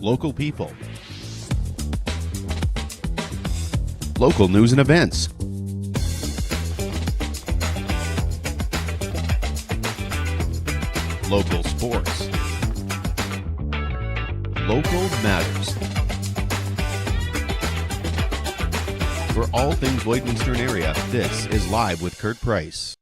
local people, local news and events, local sports, local matters. For all things Lloydminster area, this is Live with Kurt Price.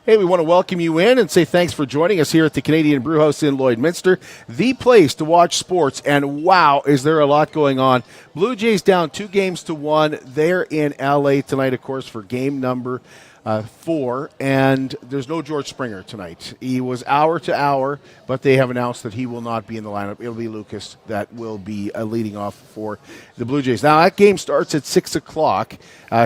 Hey, we want to welcome you in and say thanks for joining us here at the Canadian Brewhouse in Lloydminster, the place to watch sports. And wow, is there a lot going on. Blue Jays down 2-1. They're in LA tonight, of course, for game number 4, and there's no George Springer tonight. He was hour to hour, but they have announced that he will not be in the lineup. It'll be Lucas that will be leading off for the Blue Jays. Now, that game starts at 6 o'clock.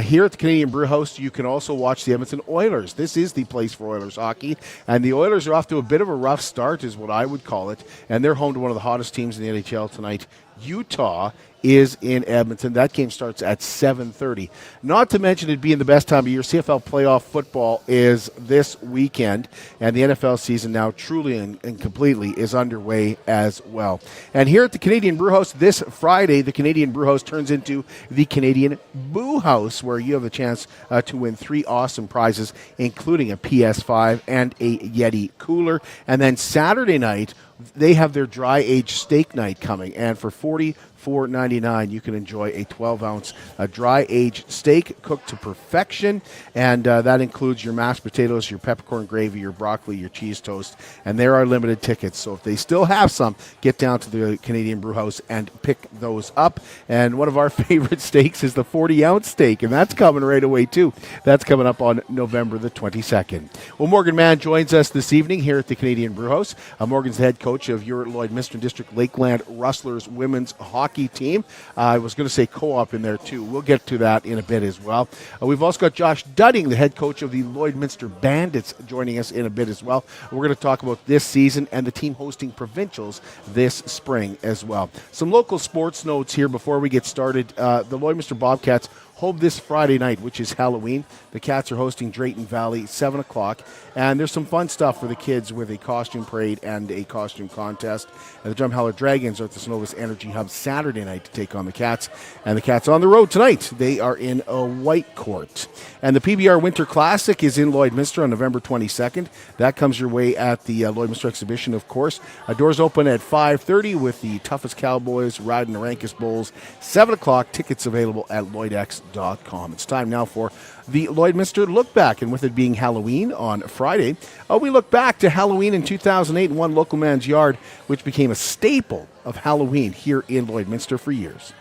Here at the Canadian Brewhouse, you can also watch the Edmonton Oilers. This is the place for Oilers hockey, and the Oilers are off to a bit of a rough start, is what I would call it, and they're home to one of the hottest teams in the NHL tonight. Utah is in Edmonton. That game starts at 7:30. Not to mention it being the best time of year, CFL playoff football is this weekend, and the NFL season now truly and completely is underway as well. And here at the Canadian Brewhouse this Friday, the Canadian Brewhouse turns into the Canadian Boo House, where you have the chance to win 3 awesome prizes, including a PS5 and a Yeti cooler. And then Saturday night, they have their dry-aged steak night coming, and for $44.99, you can enjoy a 12-ounce dry-aged steak cooked to perfection, and that includes your mashed potatoes, your peppercorn gravy, your broccoli, your cheese toast, and there are limited tickets. So if they still have some, get down to the Canadian Brewhouse and pick those up. And one of our favorite steaks is the 40-ounce steak, and that's coming right away, too. That's coming up on November the 22nd. Well, Morgan Mann joins us this evening here at the Canadian Brewhouse. Morgan's the head coach of your Lloydminster District Lakeland Rustlers women's hockey team. I was going to say co-op in there too. We'll get to that in a bit as well. We've also got Josh Dudding, the head coach of the Lloydminster Bandits, joining us in a bit as well. We're going to talk about this season and the team hosting provincials this spring as well. Some local sports notes here before we get started. The Lloydminster Bobcats home this Friday night, which is Halloween. The Cats are hosting Drayton Valley, 7 o'clock. And there's some fun stuff for the kids with a costume parade and a costume contest. And the Drumheller Dragons are at the Synovus Energy Hub Saturday night to take on the Cats. And the Cats on the road tonight. They are in a white court. And the PBR Winter Classic is in Lloydminster on November 22nd. That comes your way at the Lloydminster Exhibition, of course. Doors open at 5:30 with the toughest Cowboys riding the rankest bulls. 7 o'clock, tickets available at lloydx.com. It's time now for the Lloydminster Look Back, and with it being Halloween on Friday, we look back to Halloween in 2008 in one local man's yard, which became a staple of Halloween here in Lloydminster for years.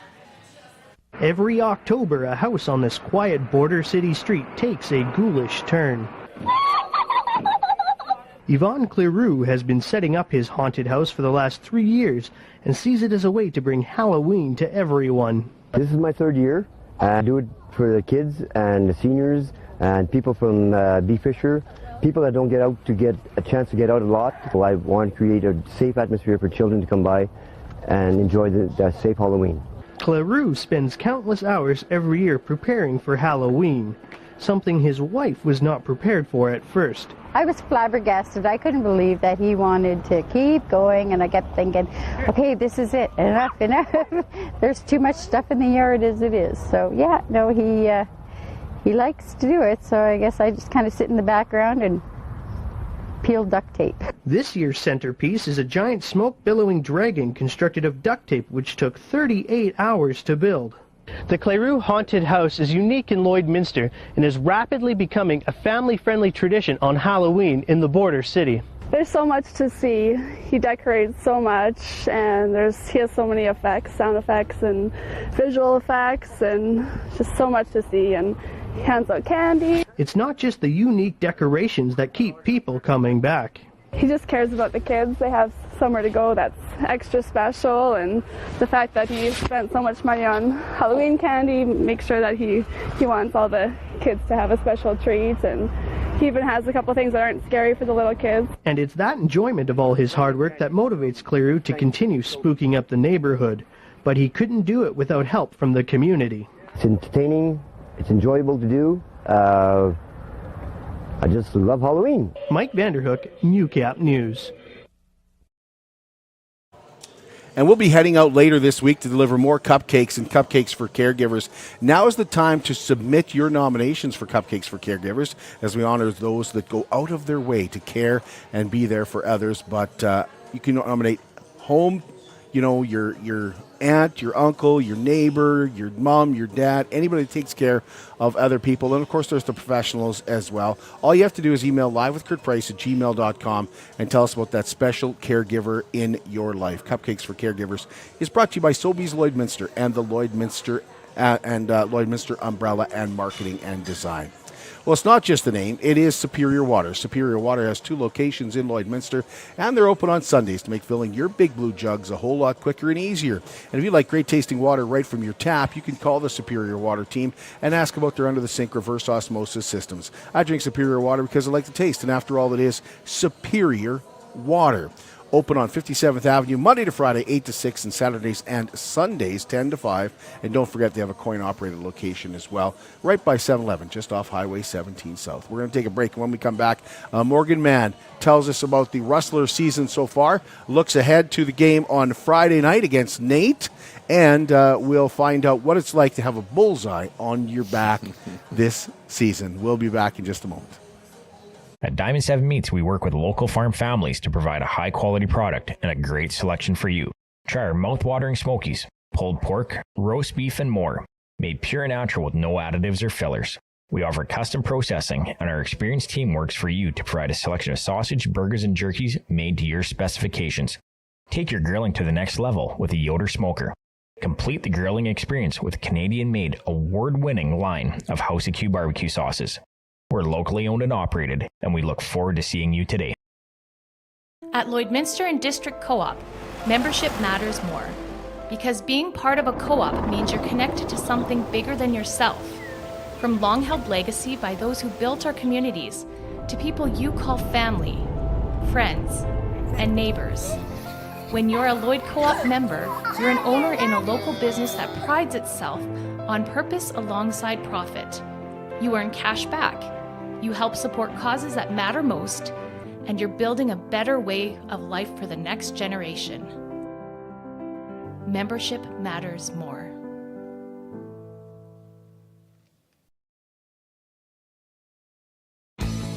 Every October, a house on this quiet border city street takes a ghoulish turn. Yvonne Cleroux has been setting up his haunted house for the last 3 years and sees it as a way to bring Halloween to everyone. This is my 3rd year. I do it for the kids and the seniors and people from B. Fisher, people that don't get out to get a chance to get out a lot. So I want to create a safe atmosphere for children to come by and enjoy the safe Halloween. Cleroux spends countless hours every year preparing for Halloween, something his wife was not prepared for at first. I was flabbergasted. I couldn't believe that he wanted to keep going, and I kept thinking, okay, this is it. Enough. There's too much stuff in the yard as it is. So, yeah, no, he likes to do it, so I guess I just kind of sit in the background and peel duct tape. This year's centerpiece is a giant smoke-billowing dragon constructed of duct tape, which took 38 hours to build. The Cleroux Haunted House is unique in Lloydminster and is rapidly becoming a family-friendly tradition on Halloween in the border city. There's so much to see. He decorates so much, and he has so many effects, sound effects and visual effects, and just so much to see, and he hands out candy. It's not just the unique decorations that keep people coming back. He just cares about the kids. They have somewhere to go that's extra special, and the fact that he spent so much money on Halloween candy makes sure that he wants all the kids to have a special treat, and he even has a couple things that aren't scary for the little kids. And it's that enjoyment of all his hard work that motivates Cleroux to continue spooking up the neighborhood. But he couldn't do it without help from the community. It's entertaining, it's enjoyable to do. I just love Halloween. Mike Vanderhook, Newcap News. And we'll be heading out later this week to deliver more cupcakes and cupcakes for caregivers. Now is the time to submit your nominations for Cupcakes for Caregivers as we honor those that go out of their way to care and be there for others. But you can nominate home, your aunt, your uncle, your neighbor, your mom, your dad, anybody that takes care of other people. And, of course, there's the professionals as well. All you have to do is email livewithkurtprice@gmail.com and tell us about that special caregiver in your life. Cupcakes for Caregivers is brought to you by Sobeys Lloydminster and the Lloydminster Lloydminster Umbrella and Marketing and Design. Well, it's not just the name. It is Superior Water. Superior Water has 2 locations in Lloydminster, and they're open on Sundays to make filling your Big Blue jugs a whole lot quicker and easier. And if you like great tasting water right from your tap, you can call the Superior Water team and ask about their under-the-sink reverse osmosis systems. I drink Superior Water because I like the taste, and after all, it is Superior Water. Open on 57th Avenue, Monday to Friday, 8 to 6, and Saturdays and Sundays, 10 to 5. And don't forget they have a coin-operated location as well, right by 7-Eleven, just off Highway 17 South. We're going to take a break, and when we come back, Morgan Mann tells us about the Rustlers season so far, looks ahead to the game on Friday night against Nate, and we'll find out what it's like to have a bullseye on your back this season. We'll be back in just a moment. At Diamond 7 Meats, we work with local farm families to provide a high-quality product and a great selection for you. Try our mouth-watering smokies, pulled pork, roast beef, and more, made pure and natural with no additives or fillers. We offer custom processing, and our experienced team works for you to provide a selection of sausage, burgers, and jerkies made to your specifications. Take your grilling to the next level with a Yoder smoker. Complete the grilling experience with a Canadian-made, award-winning line of House of Q barbecue sauces. We're locally owned and operated, and we look forward to seeing you today. At Lloydminster and District Co-op, membership matters more. Because being part of a co-op means you're connected to something bigger than yourself. From long-held legacy by those who built our communities, to people you call family, friends, and neighbors. When you're a Lloyd Co-op member, you're an owner in a local business that prides itself on purpose alongside profit. You earn cash back. You help support causes that matter most, and you're building a better way of life for the next generation. Membership matters more.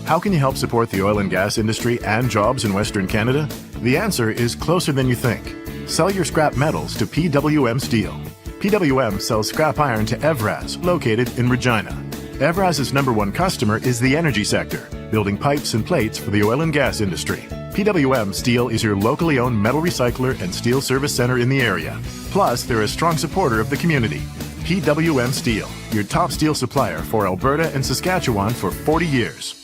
How can you help support the oil and gas industry and jobs in Western Canada? The answer is closer than you think. Sell your scrap metals to PWM Steel. PWM sells scrap iron to Evraz, located in Regina. Evraz's #1 customer is the energy sector, building pipes and plates for the oil and gas industry. PWM Steel is your locally owned metal recycler and steel service center in the area. Plus, they're a strong supporter of the community. PWM Steel, your top steel supplier for Alberta and Saskatchewan for 40 years.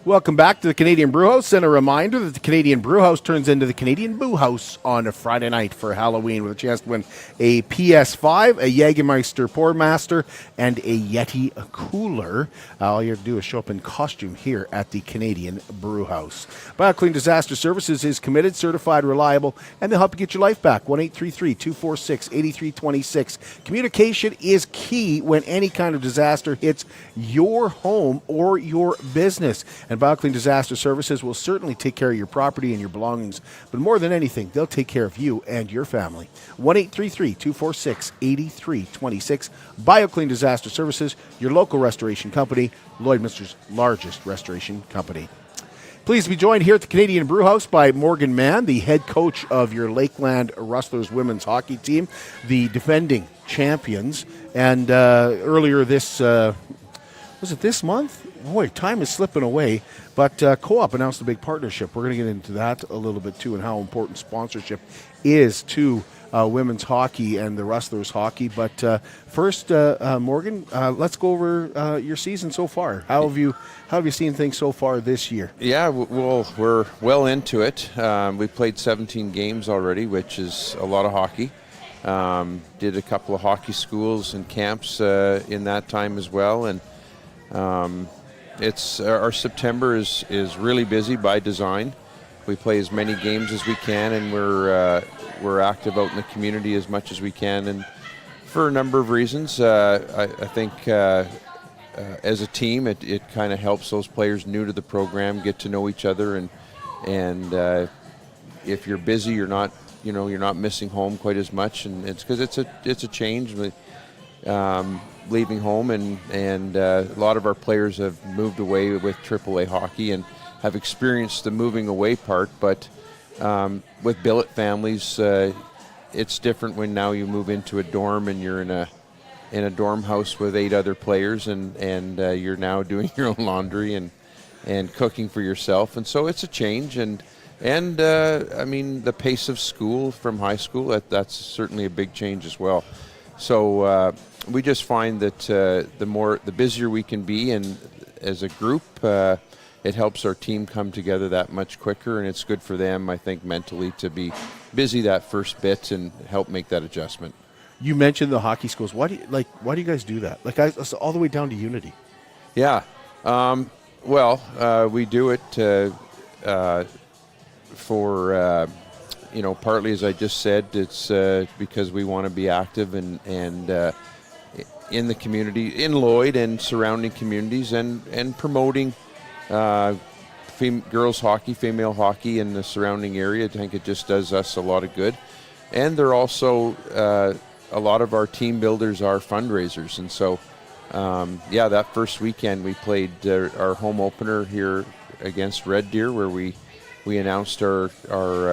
Welcome back to the Canadian Brewhouse, and a reminder that the Canadian Brewhouse turns into the Canadian Boo House on a Friday night for Halloween with a chance to win a PS5, a Jägermeister Pour Master, and a Yeti cooler. All you have to do is show up in costume here at the Canadian Brewhouse. BioClean Disaster Services is committed, certified, reliable, and they'll help you get your life back. 1-833-246-8326. Communication is key when any kind of disaster hits your home or your business. And BioClean Disaster Services will certainly take care of your property and your belongings. But more than anything, they'll take care of you and your family. 1-833-246-8326. BioClean Disaster Services, your local restoration company, Lloydminster's largest restoration company. Pleased to be joined here at the Canadian Brewhouse by Morgan Mann, the head coach of your Lakeland Rustlers women's hockey team, the defending champions. And earlier this, was it this month? Boy, time is slipping away, but Co-op announced a big partnership. We're going to get into that a little bit too, and how important sponsorship is to women's hockey and the Rustlers hockey. But first, Morgan, let's go over your season so far. How have you seen things so far this year? Yeah, well, we're well into it. We played 17 games already, which is a lot of hockey. Did a couple of hockey schools and camps in that time as well, and it's our September is really busy by design. We play as many games as we can, and we're active out in the community as much as we can, and for a number of reasons. I think as a team, it kind of helps those players new to the program get to know each other and if you're busy, you're not missing home quite as much, and it's because it's a change. Leaving home, and a lot of our players have moved away with AAA hockey and have experienced the moving away part. But with billet families, it's different when now you move into a dorm and you're in a dorm house with 8 other players, and you're now doing your own laundry and cooking for yourself, and so it's a change. And I mean, the pace of school from high school, that's certainly a big change as well. So we just find that the busier we can be, and as a group, it helps our team come together that much quicker, and it's good for them, I think, mentally to be busy that first bit and help make that adjustment. You mentioned the hockey schools. Why do you guys do that? Like, all the way down to Unity. Yeah. We do it for partly, as I just said, it's because we want to be active and in the community, in Lloyd and surrounding communities, and promoting girls hockey, female hockey in the surrounding area. I think it just does us a lot of good. And they're also, a lot of our team builders are fundraisers. And so, that first weekend we played our home opener here against Red Deer, where we announced our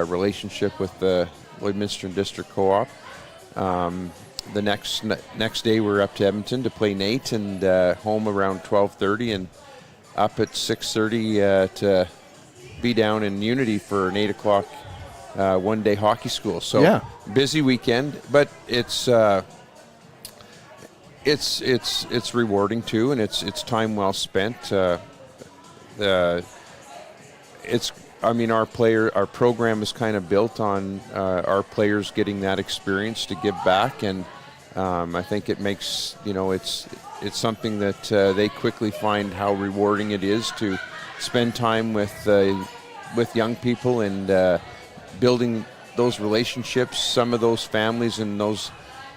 relationship with the Lloydminster and District Co-op. The next day we're up to Edmonton to play Nate, and home around 12:30, and up at 6:30 to be down in Unity for an 8 o'clock one-day hockey school. So busy weekend, but it's rewarding too, and it's time well spent. Our program is kind of built on our players getting that experience to give back, and I think it makes, it's something that they quickly find how rewarding it is to spend time with young people and building those relationships. Some of those families and those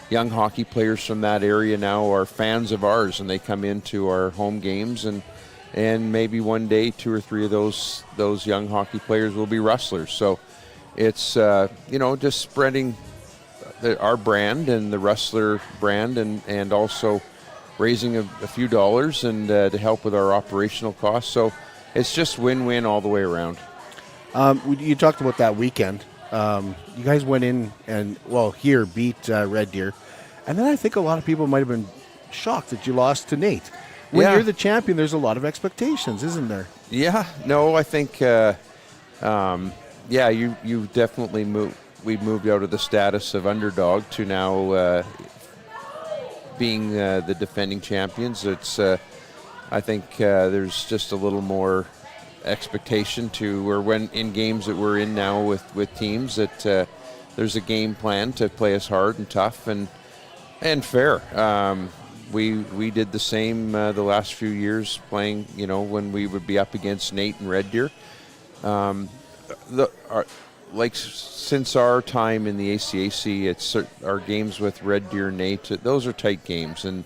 young hockey players from that area now are fans of ours, and they come into our home games, and maybe one day 2 or 3 of those young hockey players will be Rustlers. So it's just spreading our brand and the Rustler brand, and also raising a few dollars and to help with our operational costs. So it's just win-win all the way around. You talked about that weekend. You guys went in and beat Red Deer, and then I think a lot of people might have been shocked that you lost to Nate. When you're the champion, there's a lot of expectations, isn't there? Yeah. No, I think, you definitely moved. We've moved out of the status of underdog to now being the defending champions. It's, I think, there's just a little more expectation or when in games that we're in now with teams that there's a game plan to play us hard and tough and fair. We did the same the last few years playing, when we would be up against Nate and Red Deer. Since our time in the ACAC, it's our games with Red Deer and Nate, those are tight games, and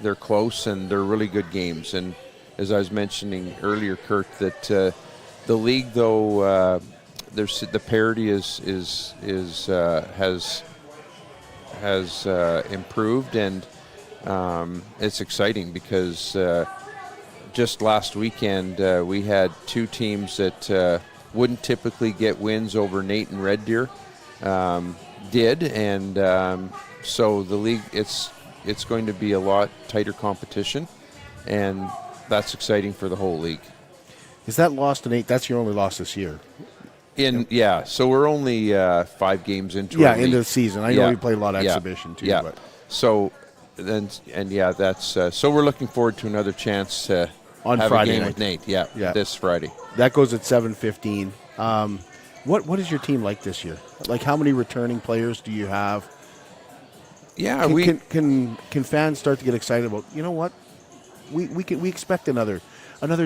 they're close and they're really good games. And as I was mentioning earlier, Kurt, that the league, though, the parity has improved, and it's exciting because just last weekend we had 2 teams that wouldn't typically get wins over Nate and Red Deer did, and so the league, it's going to be a lot tighter competition, and that's exciting for the whole league. Is that loss to Nate? That's your only loss this year. So we're only 5 games into into the season. I know we played a lot of exhibition too. Yeah. But. So then, that's so we're looking forward to another chance to on have Friday a game night with Nate. Yeah, this Friday. That goes at 7:15. What is your team like this year? Like, how many returning players do you have? Yeah, can fans start to get excited about? You know what? We expect another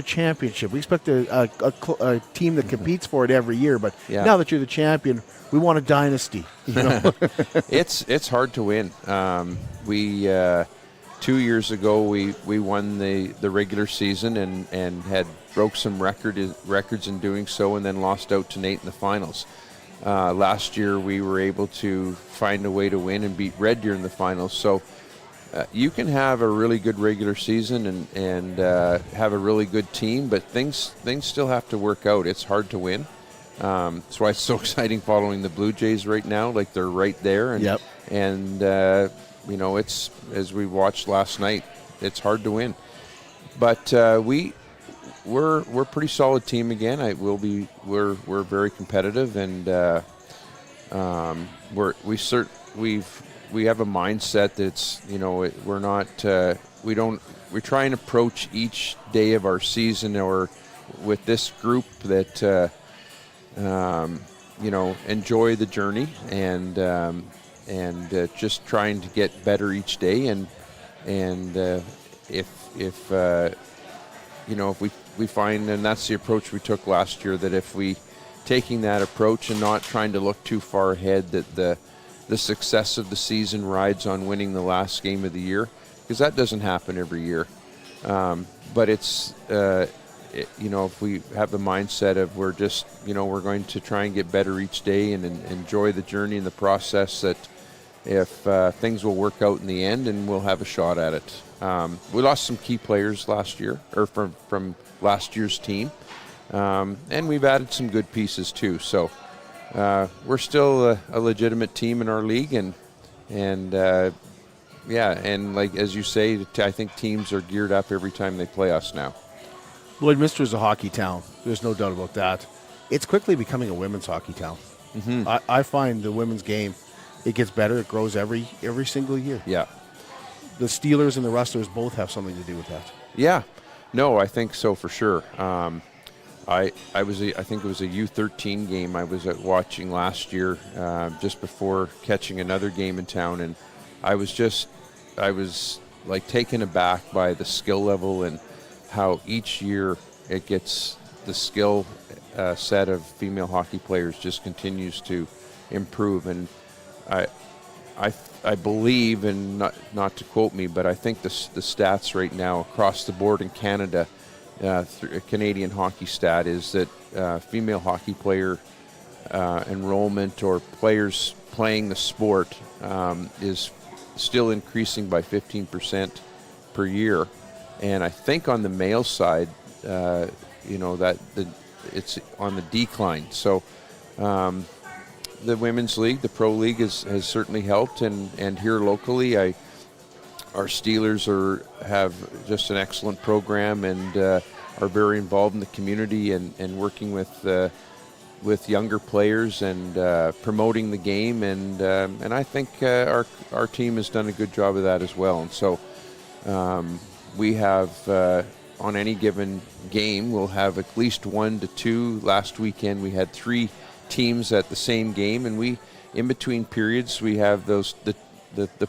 championship. We expect a team that competes for it every year. But now that you're the champion, we want a dynasty. It's hard to win. We 2 years ago we won the regular season and had broke some records in doing so, and then lost out to Nate in the finals. Last year we were able to find a way to win and beat Red Deer in the finals. So you can have a really good regular season and have a really good team, but things still have to work out. It's hard to win. That's why it's so exciting following the Blue Jays right now. Like, they're right there, and you know, it's, as we watched last night, it's hard to win. But we're a pretty solid team again. We're very competitive, and we have a mindset that's, you know, we're not we try and approach each day of our season or with this group that you know, enjoy the journey and just trying to get better each day, and if you know, if we find, and that's the approach we took last year, that if we taking that approach and not trying to look too far ahead, that the success of the season rides on winning the last game of the year, because that doesn't happen every year. But it's you know, if we have the mindset of we're just, you know, we're going to try and get better each day and enjoy the journey and the process, that if things will work out in the end and we'll have a shot at it. We lost some key players last year, or from last year's team, and we've added some good pieces too. So we're still a legitimate team in our league, and yeah, and like as you say, I think teams are geared up every time they play us now. Lloydminster is a hockey town. There's no doubt about that. It's quickly becoming a women's hockey town. Mm-hmm. I find the women's game, it gets better. It grows every single year. Yeah. The Steelers and the Rustlers both have something to do with that. Yeah. No, I think so for sure. I think it was a U13 game I was watching last year, just before catching another game in town, and I was like taken aback by the skill level and how each year it gets, the skill set of female hockey players just continues to improve. And I believe, and not to quote me, but I think the stats right now across the board in Canada, through a Canadian hockey stat, is that female hockey player enrollment, or players playing the sport, is still increasing by 15% per year. And I think on the male side, you know, that it's on the decline. So the women's league, the pro league, has certainly helped, and here locally, our Steelers have just an excellent program, and are very involved in the community and working with younger players and promoting the game, and I think our team has done a good job of that as well. And so we have, on any given game, we'll have at least 1 to 2. Last weekend we had 3 teams at the same game, and we, in between periods, we have the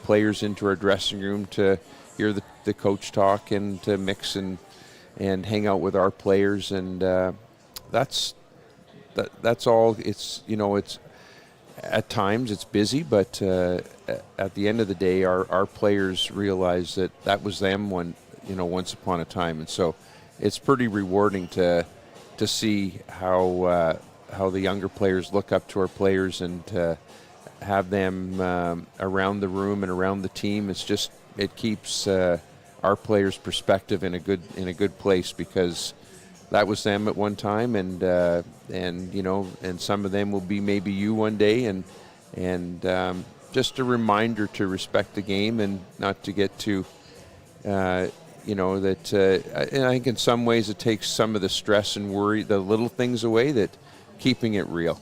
players into our dressing room to hear the coach talk and to mix and hang out with our players, and that's all. It's, you know, it's at times it's busy, but at the end of the day, our players realize that was them once upon a time, and so it's pretty rewarding to see how the younger players look up to our players, and to have them around the room and around the team. It keeps our players' perspective in a good place, because that was them at one time, and you know, and some of them will be maybe you one day, and just a reminder to respect the game and not to get too you know, that and I think in some ways it takes some of the stress and worry, the little things away, that keeping it real.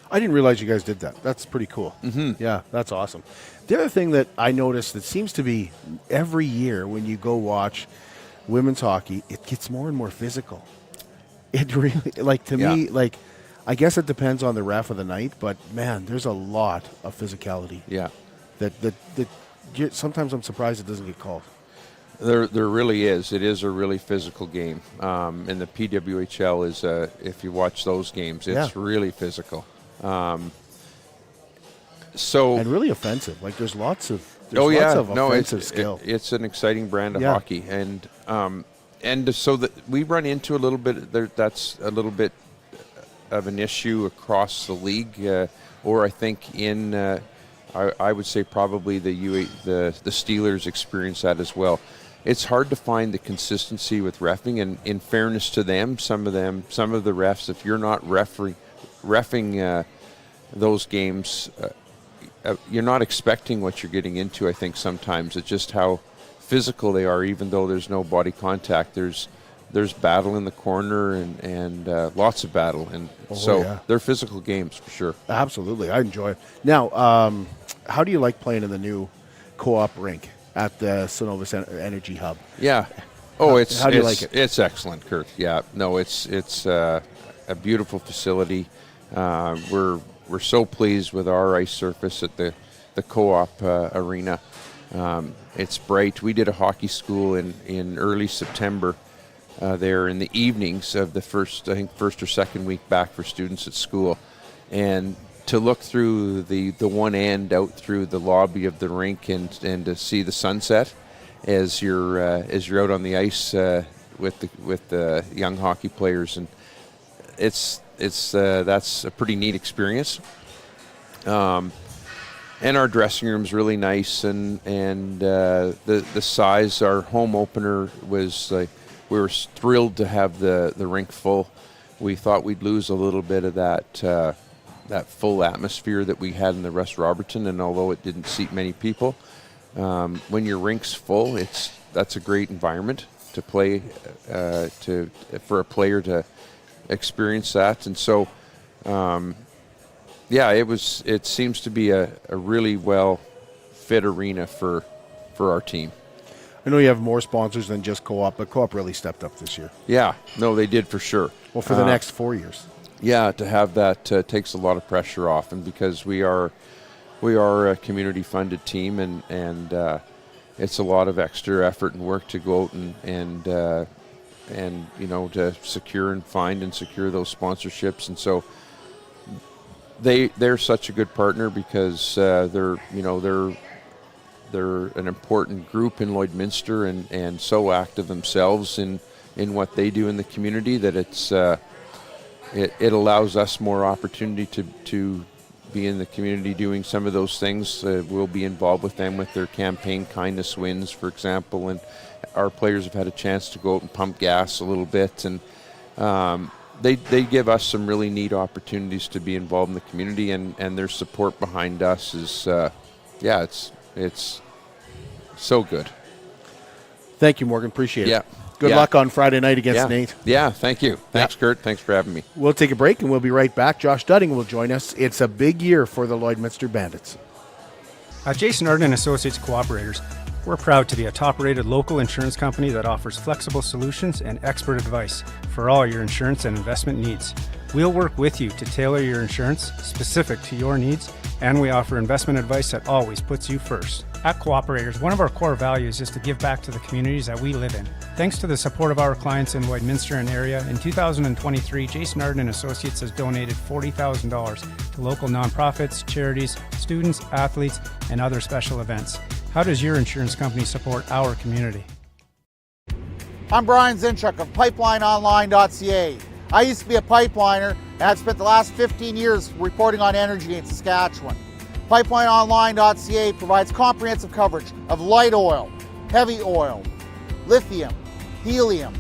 I didn't realize you guys did that. That's pretty cool. Mm-hmm. Yeah, that's awesome. The other thing that I noticed that seems to be every year when you go watch women's hockey, it gets more and more physical. It really, like, to me, like, I guess it depends on the ref of the night, but man, there's a lot of physicality. Yeah. That sometimes I'm surprised it doesn't get called. There really is. It is a really physical game, and the PWHL is. If you watch those games, it's really physical. And really offensive. Like, there's lots of offensive skill. It's an exciting brand of hockey, and so that we run into a little bit there, that's a little bit of an issue across the league, or I think in I would say probably the Steelers experience that as well. It's hard to find the consistency with reffing, and in fairness to them, some of the refs, if you're not reffing those games, you're not expecting what you're getting into. I think sometimes it's just how physical they are, even though there's no body contact. There's battle in the corner and lots of battle, and they're physical games for sure. Absolutely, I enjoy it. Now, how do you like playing in the new co-op rink at the Synovus Energy Hub? Yeah. How do you like it? It's excellent, Kurt. Yeah. No, it's a beautiful facility. We're so pleased with our ice surface at the co-op arena. It's bright. We did a hockey school in early September there in the evenings of the first or second week back for students at school, and to look through the one end out through the lobby of the rink and to see the sunset as you're out on the ice with the young hockey players, and that's a pretty neat experience. And our dressing room's really nice, and the size. Our home opener was like, we were thrilled to have the rink full. We thought we'd lose a little bit of that full atmosphere that we had in the Russ Robertson, and although it didn't seat many people, when your rink's full, that's a great environment to play, for a player to experience that. And so, it seems to be a really well fit arena for our team. I know you have more sponsors than just Co-op, but Co-op really stepped up this year. Yeah, no, they did for sure. Well, for the next 4 years. Yeah, to have that takes a lot of pressure off, and because we are a community-funded team, and it's a lot of extra effort and work to go out and to secure and find and secure those sponsorships, and so they're such a good partner because they're an important group in Lloydminster and so active themselves in what they do in the community that it allows us more opportunity to be in the community doing some of those things. We'll be involved with them with their campaign Kindness Wins, for example, and our players have had a chance to go out and pump gas a little bit, and they give us some really neat opportunities to be involved in the community, and their support behind us is it's so good. Thank you, Morgan. Appreciate it. Yeah. Good luck on Friday night against Nate. Yeah, thank you. Thanks, Kurt. Thanks for having me. We'll take a break, and we'll be right back. Josh Dudding will join us. It's a big year for the Lloydminster Bandits. At Jason Arden Associates Cooperators, we're proud to be a top-rated local insurance company that offers flexible solutions and expert advice for all your insurance and investment needs. We'll work with you to tailor your insurance specific to your needs, and we offer investment advice that always puts you first. At Cooperators, one of our core values is to give back to the communities that we live in. Thanks to the support of our clients in Lloydminster and area, in 2023, Jason Arden Associates has donated $40,000 to local nonprofits, charities, students, athletes, and other special events. How does your insurance company support our community? I'm Brian Zinchuk of PipelineOnline.ca. I used to be a pipeliner, and I've spent the last 15 years reporting on energy in Saskatchewan. PipelineOnline.ca provides comprehensive coverage of light oil, heavy oil, lithium, helium,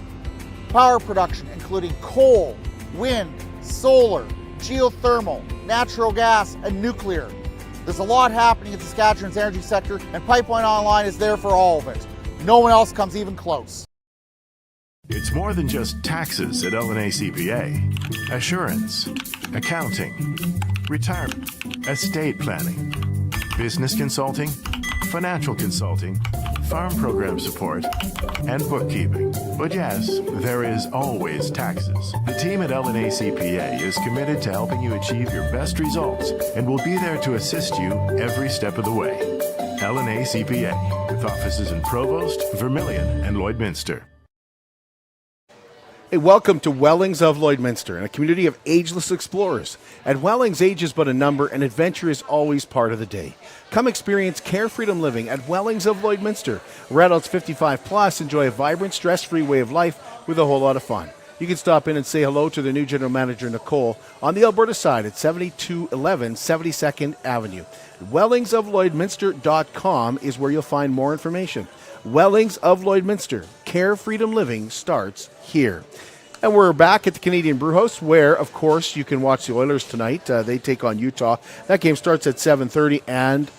power production including coal, wind, solar, geothermal, natural gas, and nuclear. There's a lot happening in Saskatchewan's energy sector, and Pipeline Online is there for all of it. No one else comes even close. It's more than just taxes at L&A CPA. Assurance, accounting, retirement, estate planning, business consulting, financial consulting, farm program support, and bookkeeping. But yes, there is always taxes. The team at L&A CPA is committed to helping you achieve your best results and will be there to assist you every step of the way. L&A CPA, with offices in Provost, Vermilion, and Lloydminster. Hey, welcome to Wellings of Lloydminster, and a community of ageless explorers. At Wellings, age is but a number, and adventure is always part of the day. Come experience carefreedom living at Wellings of Lloydminster, where adults 55 plus enjoy a vibrant, stress-free way of life with a whole lot of fun. You can stop in and say hello to their new general manager, Nicole, on the Alberta side at 7211 72nd Avenue. WellingsofLloydminster.com is where you'll find more information. Wellings of Lloydminster. Carefreedom living starts here. And we're back at the Canadian Brewhouse, where, of course, you can watch the Oilers tonight. They take on Utah. That game starts at 7:30. And,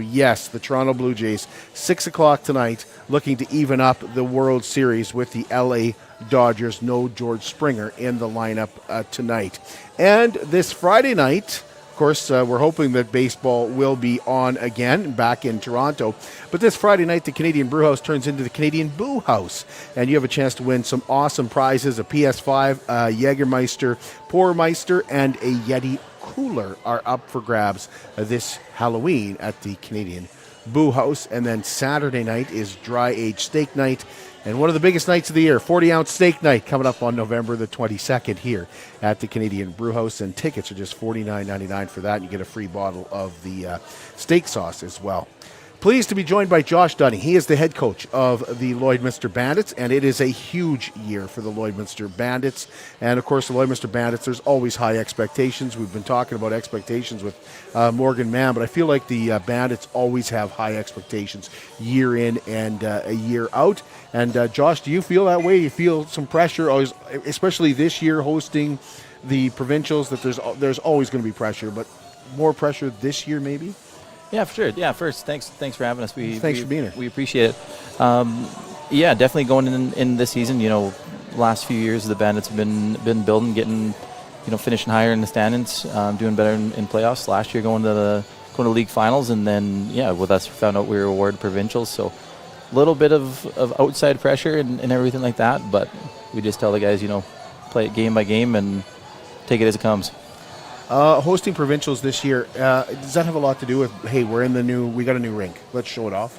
yes, the Toronto Blue Jays, 6 o'clock tonight, looking to even up the World Series with the LA Dodgers. No George Springer in the lineup tonight. And this Friday night, of course, we're hoping that baseball will be on again back in Toronto. But this Friday night, the Canadian Brewhouse turns into the Canadian Boo House. And you have a chance to win some awesome prizes. A PS5, a Jägermeister, Pourmeister, and a Yeti cooler are up for grabs this Halloween at the Canadian Boo House. And then Saturday night is Dry Age Steak Night. And one of the biggest nights of the year, 40-ounce steak night, coming up on November the 22nd here at the Canadian Brewhouse. And tickets are just $49.99 for that. You get a free bottle of the steak sauce as well. Pleased to be joined by Josh Dudding. He is the head coach of the Lloydminster Bandits, and it is a huge year for the Lloydminster Bandits. And, of course, the Lloydminster Bandits, there's always high expectations. We've been talking about expectations with Morgan Mann, but I feel like the Bandits always have high expectations year in and a year out. And, Josh, do you feel that way? Do you feel some pressure, especially this year hosting the provincials, that there's always going to be pressure, but more pressure this year maybe? Yeah, for sure. Yeah, first, thanks for having us. Thanks for being here. We appreciate it. Yeah, definitely going in this season. Last few years the Bandits have been building, getting, finishing higher in the standings, doing better in playoffs. Last year going to league finals, and then with us found out we were awarded provincials. So a little bit of outside pressure and everything like that. But we just tell the guys, play it game by game and take it as it comes. Hosting provincials this year, does that have a lot to do with, hey, we got a new rink, let's show it off?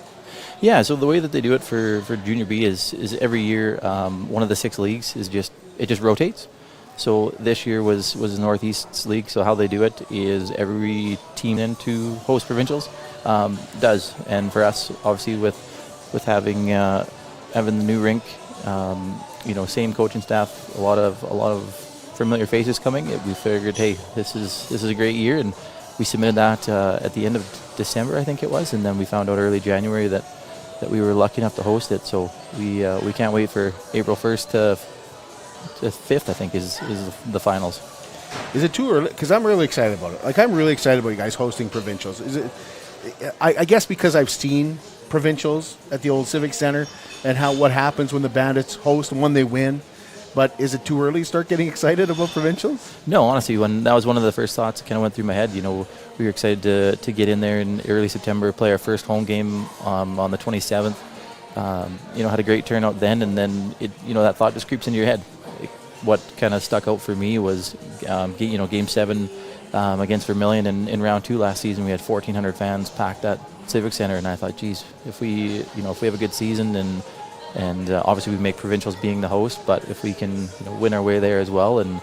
Yeah, so the way that they do it for Junior B is every year one of the 6 leagues it just rotates. So this year was the Northeast League, so how they do it is every team in to host provincials does. And for us, obviously with having the new rink, same coaching staff, a lot of familiar faces coming, we figured, hey, this is a great year, and we submitted that at the end of December, I think it was, and then we found out early January that we were lucky enough to host it. So we can't wait for April 1st to 5th, I think, is the finals. Is it too early? Because I'm really excited about it. Like, I'm really excited about you guys hosting provincials. Is it? I guess because I've seen provincials at the old Civic Center and what happens when the Bandits host and when they win. But is it too early to start getting excited about provincials? No, honestly, that was one of the first thoughts that kind of went through my head. We were excited to get in there in early September, play our first home game on the 27th. Had a great turnout then, and then that thought just creeps into your head. What kind of stuck out for me was, Game 7 against Vermilion in round 2 last season. We had 1,400 fans packed at Civic Center, and I thought, geez, if we have a good season and obviously we make provincials being the host, but if we can win our way there as well, and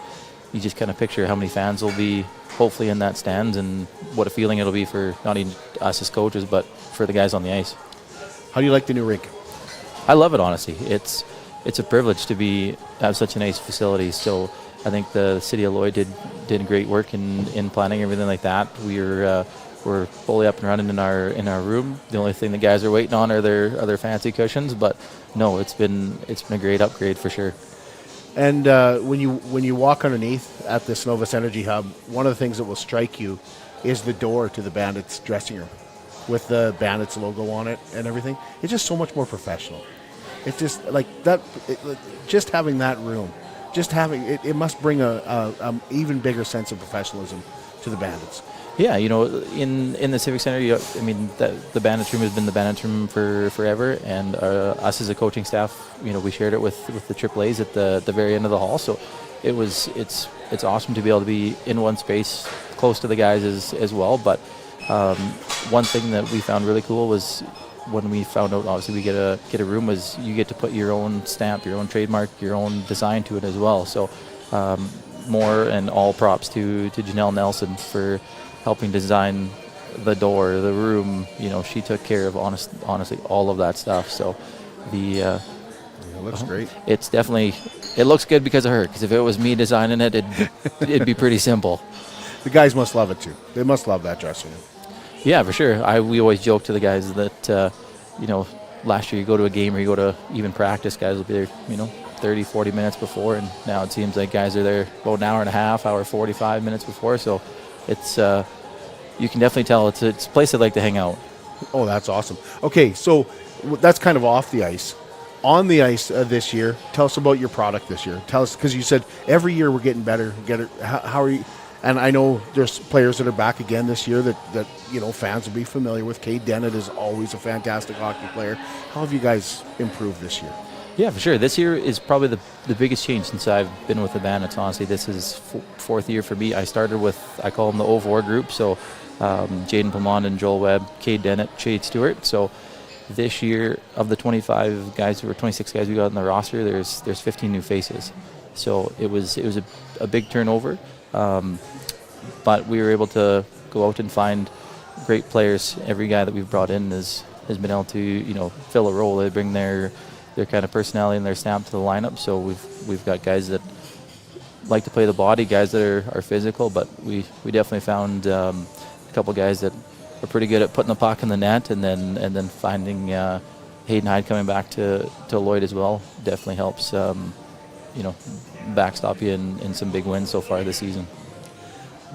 you just kind of picture how many fans will be hopefully in that stands and what a feeling it'll be for not even us as coaches, but for the guys on the ice. How do you like the new rink? I love it, honestly. It's a privilege to have such a nice facility. So I think the city of Lloyd did great work in planning everything like that. We're fully up and running in our room. The only thing the guys are waiting on are their fancy cushions. But no, it's been a great upgrade for sure. And when you walk underneath at this Novus Energy Hub, one of the things that will strike you is the door to the Bandits dressing room with the Bandits logo on it and everything. It's just so much more professional. It's just like that. Just having that room, it must bring a even bigger sense of professionalism to the Bandits. Yeah, in the Civic Center, the Bandits room has been the Bandits room for forever, and us as a coaching staff, we shared it with the AAAs at the very end of the hall. So it's awesome to be able to be in one space close to the guys as well. But one thing that we found really cool was when we found out, obviously we get a room, was you get to put your own stamp, your own trademark, your own design to it as well. So more and all props to Janelle Nelson for helping design the door, the room. She took care of honestly all of that stuff. So it looks great. It's definitely, it looks good because of her. Because if it was me designing it, it'd be pretty simple. The guys must love it too. They must love that dressing room. Yeah, for sure. We always joke to the guys that last year you go to a game or you go to even practice, guys will be there 30, 40 minutes before, and now it seems like guys are there about an hour and a half, hour 45 minutes before. So it's you can definitely tell it's a place I'd like to hang out. Oh, that's awesome. Okay, so that's kind of off the ice. On the ice this year, tell us about your product this year. Tell us, because you said every year we're getting better. How are you? And I know there's players that are back again this year that fans will be familiar with. Cade Dennett is always a fantastic hockey player. How have you guys improved this year? Yeah, for sure. This year is probably the biggest change since I've been with the Bandits. Honestly, this is fourth year for me. I started with, I call them the O4 group. So Jaden Plamond and Joel Webb, Cade Dennett, Shade Stewart. So this year, of the 26 guys we got on the roster, there's 15 new faces. So it was a big turnover. But we were able to go out and find great players. Every guy that we've brought in has been able to fill a role. They bring their kind of personality and their stamp to the lineup. So we've got guys that like to play the body, guys that are physical, but we definitely found a couple guys that are pretty good at putting the puck in the net, and then finding Hayden Hyde coming back to Lloyd as well definitely helps backstop you in some big wins so far this season.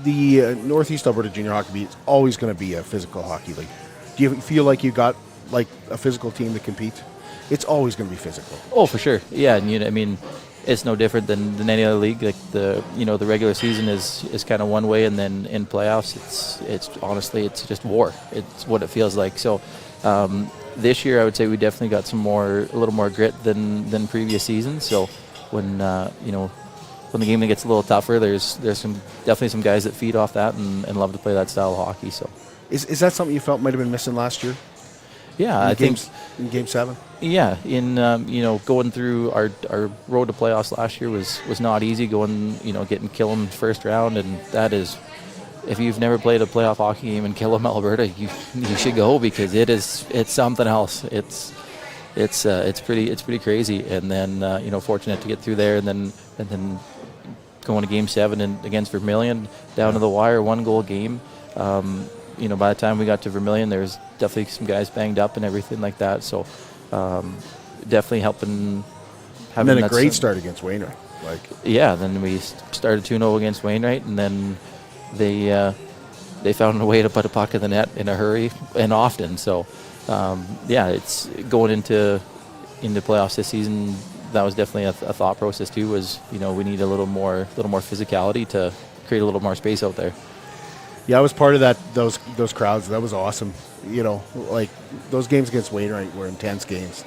The Northeast Alberta Junior Hockey League is always going to be a physical hockey league. Do you feel like you got like a physical team to compete? It's always going to be physical. Oh, for sure. Yeah, and it's no different than any other league. Like the regular season is kind of one way, and then in playoffs, it's honestly it's just war. It's what it feels like. So this year, I would say we definitely got a little more grit than previous seasons. So when when the game gets a little tougher, there's definitely some guys that feed off that and love to play that style of hockey. So is that something you felt might have been missing last year? Yeah, I think in Game 7. Yeah, in going through our road to playoffs last year was not easy. Getting Killam first round, and that is, if you've never played a playoff hockey game in Killam, Alberta, you should go, because it's something else. It's pretty crazy. And then fortunate to get through there, and then going to Game 7 against Vermilion, down to the wire, 1-goal game. By the time we got to Vermilion, there's definitely some guys banged up and everything like that. So definitely helping. And then a great start against Wainwright. Then we started 2-0 against Wainwright, and then they found a way to put a puck in the net in a hurry and often. So it's going into playoffs this season. That was definitely a thought process too. Was we need a little more physicality to create a little more space out there. Yeah, I was part of that. Those crowds. That was awesome. Those games against Wainwright were intense games.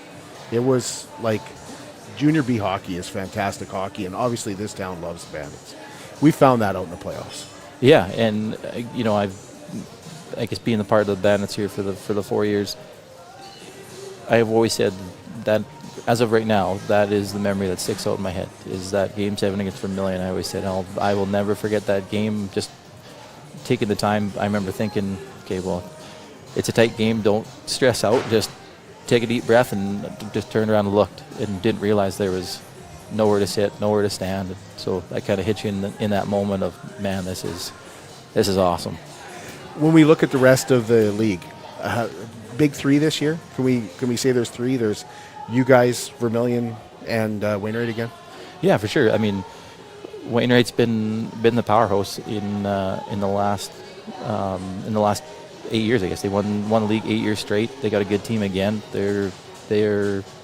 It was like Junior B hockey is fantastic hockey, and obviously this town loves the Bandits. We found that out in the playoffs. Yeah, and I guess being a part of the Bandits here for the 4 years, I have always said that as of right now, that is the memory that sticks out in my head. Is that Game 7 against Vermilion? I always said I will never forget that game. Just taking the time, I remember thinking, okay, well, it's a tight game. Don't stress out. Just take a deep breath and just turned around and looked, and didn't realize there was nowhere to sit, nowhere to stand. So that kind of hit you in that moment of, man, this is awesome. When we look at the rest of the league, big three this year. Can we say there's three? There's you guys, Vermilion, and Wainwright again. Yeah, for sure. I mean, Wainwright's been the powerhouse in the last 8 years. I guess they won the league 8 years straight. They got a good team again. They're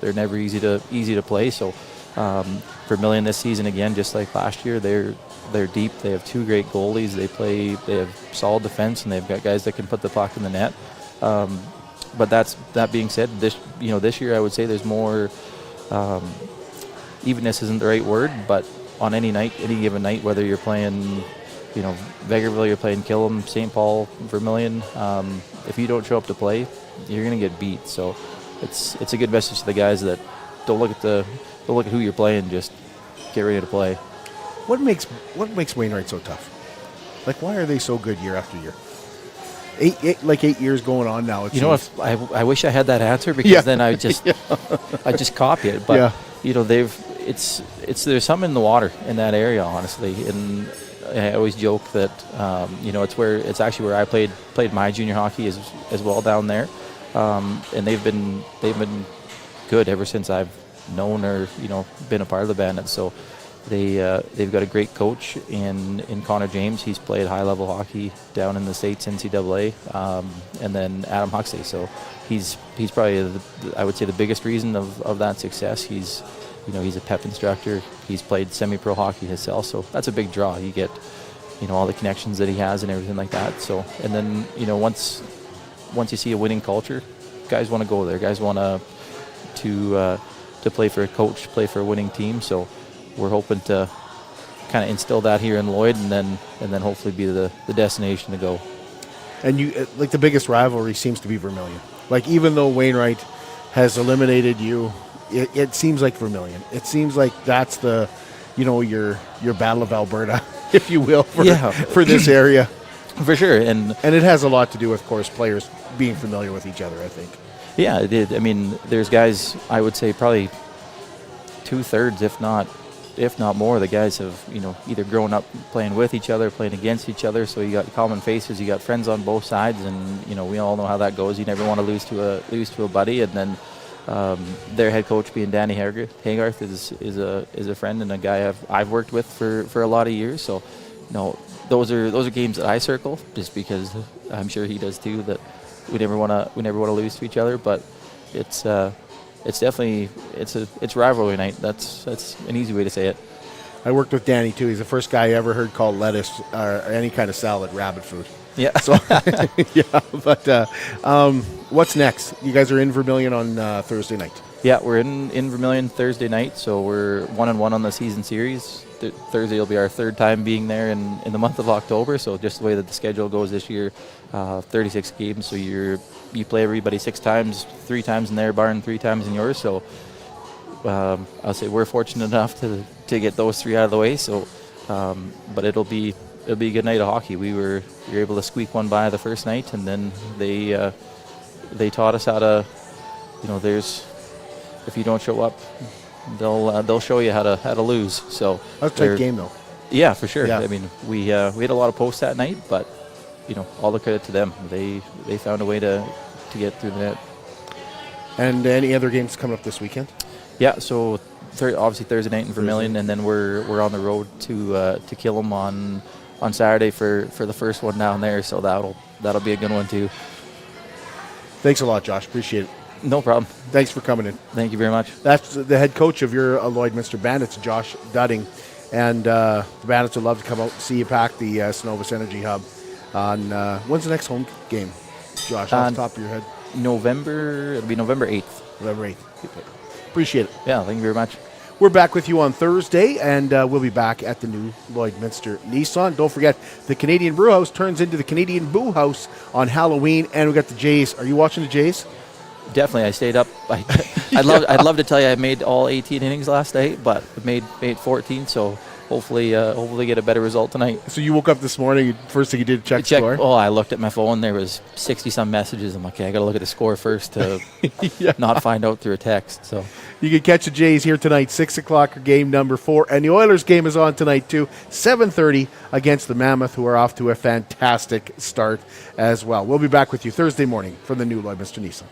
never easy to play. So Vermilion this season again, just like last year, they're deep. They have two great goalies. They have solid defense, and they've got guys that can put the puck in the net. But that being said, this year I would say there's more. Evenness isn't the right word, but on any given night, whether you're playing Vegreville, you're playing Killam, St. Paul, Vermilion. If you don't show up to play, you're going to get beat. So it's a good message to the guys that don't look at who you're playing, just get ready to play. What makes Wainwright so tough? Like, why are they so good year after year? 8 years going on now. I wish I had that answer, because then I just I just copy it. But there's something in the water in that area, honestly. And I always joke that it's actually where I played my junior hockey as well down there. And they've been good ever since I've known or been a part of the Bandits. So they've got a great coach in Connor James. He's played high level hockey down in the States, NCAA, and then Adam Huxley. So he's probably I would say the biggest reason of that success. He's a PEP instructor. He's played semi-pro hockey himself, so that's a big draw. You get all the connections that he has and everything like that. So, and then once you see a winning culture, guys want to go there. Guys want to play for a coach, play for a winning team. So we're hoping to kind of instill that here in Lloyd, and then hopefully be the destination to go. And you like the biggest rivalry seems to be Vermilion. Like, even though Wainwright has eliminated you, it seems like Vermilion. It seems like that's the your Battle of Alberta, if you will, for this area. For sure. And it has a lot to do with, of course, players being familiar with each other, I think. Yeah, it did. I mean, there's guys, I would say probably 2/3, if not more, the guys have, either grown up playing with each other, playing against each other. So you got common faces, you got friends on both sides, and we all know how that goes. You never want to lose to a buddy. And then their head coach being Danny Haygarth is a friend and a guy I've worked with for a lot of years. So those are games that I circle, just because I'm sure he does too. That we never want to lose to each other. But it's definitely it's rivalry night. That's an easy way to say it. I worked with Danny too. He's the first guy I ever heard call lettuce or any kind of salad rabbit food. Yeah. So yeah, but what's next? You guys are in Vermilion on Thursday night. Yeah, we're in Vermilion Thursday night, so we're 1-1 on the season series. Thursday will be our third time being there in the month of October. So just the way that the schedule goes this year, 36 games. So you play everybody 6 times, 3 times in their barn, 3 times in yours. So I'll say we're fortunate enough to get those 3 out of the way. So, but it'll be a good night of hockey. We were able to squeak one by the first night, and then they taught us how to, if you don't show up, they'll show you how to lose. So that's a tight game, though. Yeah, for sure. Yeah. I mean, we had a lot of posts that night, but all the credit to them. They found a way to get through the net. And any other games coming up this weekend? Yeah, so obviously Thursday night in Vermilion, and then we're on the road to Killam on Saturday for the first one down there. So that'll be a good one too. Thanks a lot, Josh. Appreciate it. No problem. Thanks for coming in. Thank you very much. That's the head coach of your Lloydminster Bandits, Josh Dudding. And the Bandits would love to come out and see you pack the Synovus Energy Hub on, when's the next home game, Josh, off the top of your head? It'll be November 8th. November 8th. Appreciate it. Yeah, thank you very much. We're back with you on Thursday, and we'll be back at the new Lloydminster Nissan. Don't forget, the Canadian Brew House turns into the Canadian Boo House on Halloween, and we got the Jays. Are you watching the Jays? Definitely. I stayed up. I'd love to tell you I made all 18 innings last night, but made 14, so hopefully get a better result tonight. So you woke up this morning, first thing you did, check the score? Oh, I looked at my phone. There was 60-some messages. I'm like, okay, I got to look at the score first to not find out through a text. So you can catch the Jays here tonight, 6 o'clock, game number 4. And the Oilers game is on tonight, too, 7:30 against the Mammoth, who are off to a fantastic start as well. We'll be back with you Thursday morning from the new Lloydminster Nissan.